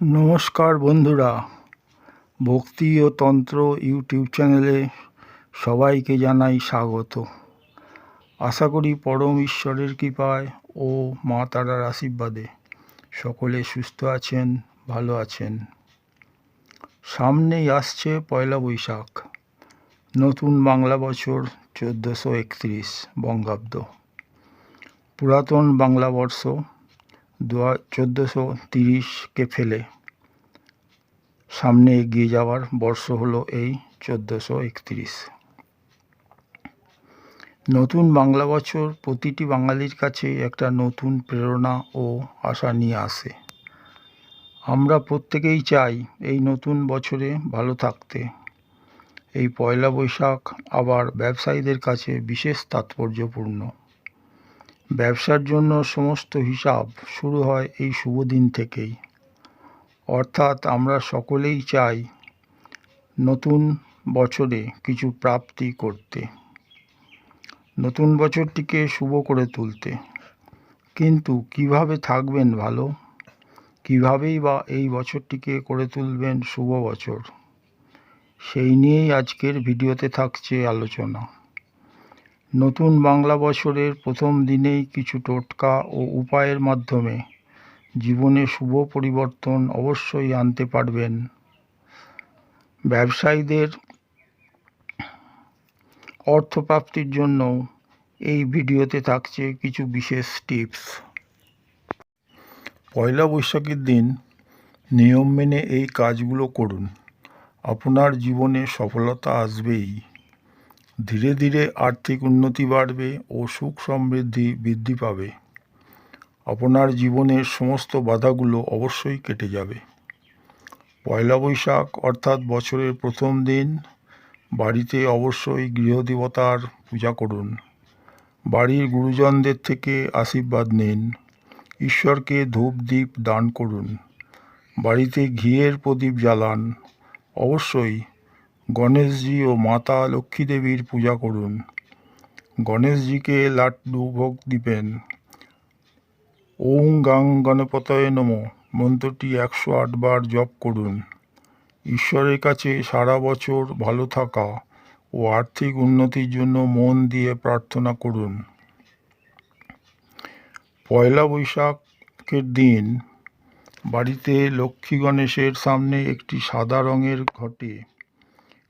নমস্কার বন্ধুরা, ভক্তি ও তন্ত্র ইউটিউব চ্যানেলে সবাইকে জানাই স্বাগত। আশা করি পরম ঈশ্বরের কৃপায় ও মা তারার আশীর্বাদে সকলে সুস্থ আছেন, ভালো আছেন। সামনেই আসছে পয়লা বৈশাখ, নতুন বাংলা বছর 1431 বঙ্গাব্দ। পুরাতন বাংলা বর্ষ 1430কে ফেলে সামনে এগিয়ে যাওয়ার বর্ষ হলো এই 1431। নতুন বাংলা বছর প্রতিটি বাঙালির কাছে একটা নতুন প্রেরণা ও আশা নিয়ে আসে। আমরা প্রত্যেকেই চাই এই নতুন বছরে ভালো থাকতে। এই পয়লা বৈশাখ আবার ব্যবসায়ীদের কাছে বিশেষ তাৎপর্যপূর্ণ। ব্যবসার জন্য সমস্ত হিসাব শুরু হয় এই শুভ দিন থেকেই। অর্থাৎ আমরা সকলেই চাই নতুন বছরে কিছু প্রাপ্তি করতে, নতুন বছরটিকে শুভ করে তুলতে। কিন্তু কিভাবে থাকবেন ভালো, কিভাবেই বা এই বছরটিকে করে তুলবেন শুভ বছর, সেই নিয়েই আজকের ভিডিওতে থাকছে আলোচনা। নতুন বাংলা বছরের প্রথম দিনেই কিছু টোটকা ও উপায়ের মাধ্যমে জীবনে শুভ পরিবর্তন অবশ্যই আনতে পারবেন। ব্যবসায়ীদের অর্থপ্রাপ্তির জন্য এই ভিডিওতে থাকছে কিছু বিশেষ টিপস। পয়লা বৈশাখের দিন নিয়ম মেনে এই কাজগুলো করুন, আপনার জীবনে সফলতা আসবেই। ধীরে ধীরে আর্থিক উন্নতি বাড়বে ও সুখ সমৃদ্ধি বৃদ্ধি পাবে। আপনার জীবনের সমস্ত বাধাগুলো অবশ্যই কেটে যাবে। পয়লা বৈশাখ অর্থাৎ বছরের প্রথম দিন বাড়িতে অবশ্যই গৃহদেবতার পূজা করুন। বাড়ির গুরুজনদের থেকে আশীর্বাদ নিন। ঈশ্বরকে ধূপ দ্বীপ দান করুন। বাড়িতে ঘিয়ের প্রদীপ জ্বালান। অবশ্যই গণেশজি ও মাতা লক্ষ্মী দেবীর পূজা করুন। গণেশজিকে লাড্ডু ভোগ দিবেন। ওং গাং গণপতয়ে নমঃ মন্ত্রটি 108 বার জপ করুন। ঈশ্বরের কাছে সারা বছর ভালো থাকা ও আর্থিক উন্নতির জন্য মন দিয়ে প্রার্থনা করুন। পয়লা বৈশাখের দিন বাড়িতে লক্ষ্মী গণেশের সামনে একটি সাদা রঙের ঘটে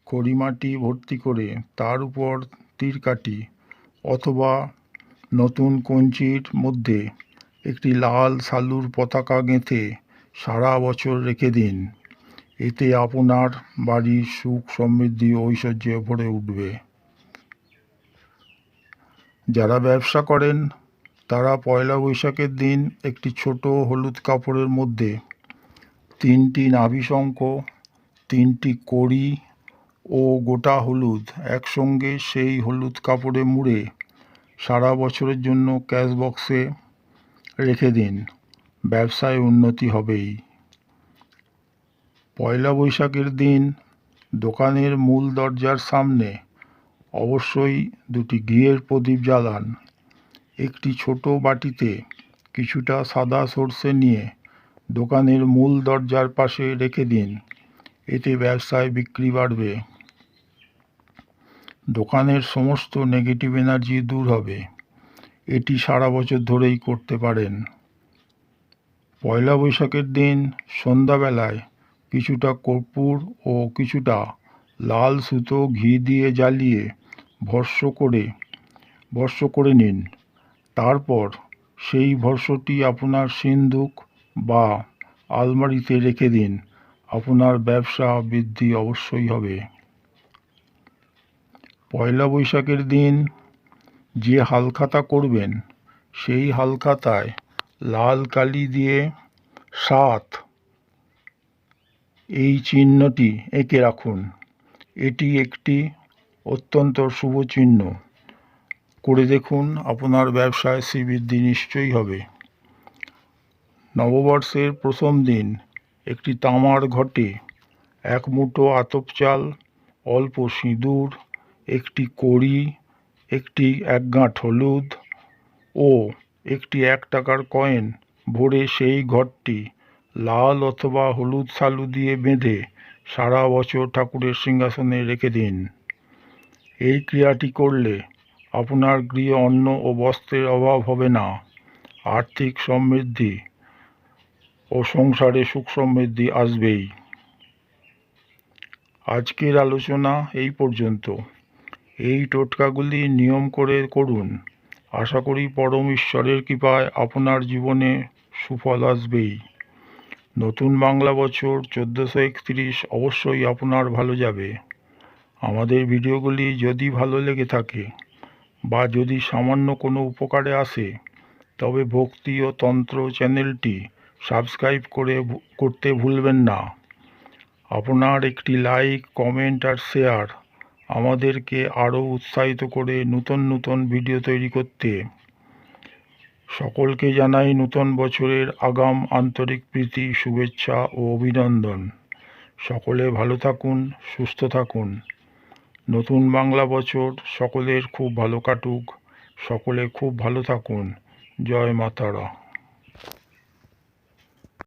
খড়িমাটি ভর্তি করে তার উপর তীরকাঠি অথবা নতুন কঞ্চির মধ্যে একটি লাল সালুর পতাকা গেঁথে সারা বছর রেখে দিন। এতে আপনার বাড়ির সুখ সমৃদ্ধি ও ঐশ্বর্যে ভরে উঠবে। যারা ব্যবসা করেন তারা পয়লা বৈশাখের দিন একটি ছোট হলুদ কাপড়ের মধ্যে 3টি নাভিশঙ্খ, 3টি কড়ি ও গোটা হলুদ একসঙ্গে সেই হলুদ কাপড়ে মুড়ে সারা বছরের জন্য ক্যাশ বক্সে রেখে দিন। ব্যবসায় উন্নতি হবেই। পয়লা বৈশাখের দিন দোকানের মূল দরজার সামনে অবশ্যই 2টি ঘিয়ের প্রদীপ জ্বালান। একটি ছোট বাটিতে কিছুটা সাদা সর্ষে নিয়ে দোকানের মূল দরজার পাশে রেখে দিন। এতে ব্যবসায় বিক্রি বাড়বে। দোকানের সমস্ত নেগেটিভ এনার্জি দূর হবে। এটি সারা বছর ধরেই করতে পারেন। পয়লা বৈশাখের দিন সন্ধ্যাবেলায় কিছুটা কর্পূর ও কিছুটা লাল সুতো ঘি দিয়ে জ্বালিয়ে ভস্ম করে নিন। তারপর সেই ভস্মটি আপনার সিন্দুক বা আলমারিতে রেখে দিন। আপনার ব্যবসা বৃদ্ধি অবশ্যই হবে। পয়লা বৈশাখের দিন যে হালখাতা করবেন সেই হালখাতায় লাল কালি দিয়ে 7 এই চিহ্নটি এঁকে রাখুন। এটি একটি অত্যন্ত শুভ চিহ্ন। করে দেখুন, আপনার ব্যবসায় শ্রীবৃদ্ধি নিশ্চয়ই হবে। নববর্ষের প্রথম দিন একটি তামার ঘটে 1 মুঠো আতপ চাল, অল্প সিঁদুর, একটি কড়ি, একটি 1 গাঁট হলুদ ও একটি 1 টাকার কয়েন ভরে সেই ঘরটি লাল অথবা হলুদ শালু দিয়ে বেঁধে সারা বছর ঠাকুরের সিংহাসনে রেখে দিন। এই ক্রিয়াটি করলে আপনার গৃহে অন্ন ও বস্ত্রের অভাব হবে না, আর্থিক সমৃদ্ধি ও সংসারে সুখ সমৃদ্ধি আসবেই। আজকের আলোচনা এই পর্যন্ত। এই টোটকাগুলি নিয়ম করে করুন। আশা করি পরম ঈশ্বরের কৃপায় আপনার জীবনে সুফল আসবেই। নতুন বাংলা বছর 1431 অবশ্যই আপনার ভালো যাবে। আমাদের ভিডিওগুলি যদি ভালো লেগে থাকে বা যদি সামান্য কোনো উপকারে আসে, তবে ভক্তি ও তন্ত্র চ্যানেলটি সাবস্ক্রাইব করতে ভুলবেন না। আপনার একটি লাইক, কমেন্ট আর শেয়ার আমাদেরকে আরও উৎসাহিত করে নতুন নতুন ভিডিও তৈরি করতে। সকলকে জানাই নতুন বছরের আগাম আন্তরিক প্রীতি, শুভেচ্ছা ও অভিনন্দন। সকলে ভালো থাকুন, সুস্থ থাকুন। নতুন বাংলা বছর সকলের খুব ভালো কাটুক। সকলে খুব ভালো থাকুন। জয় মা তারা।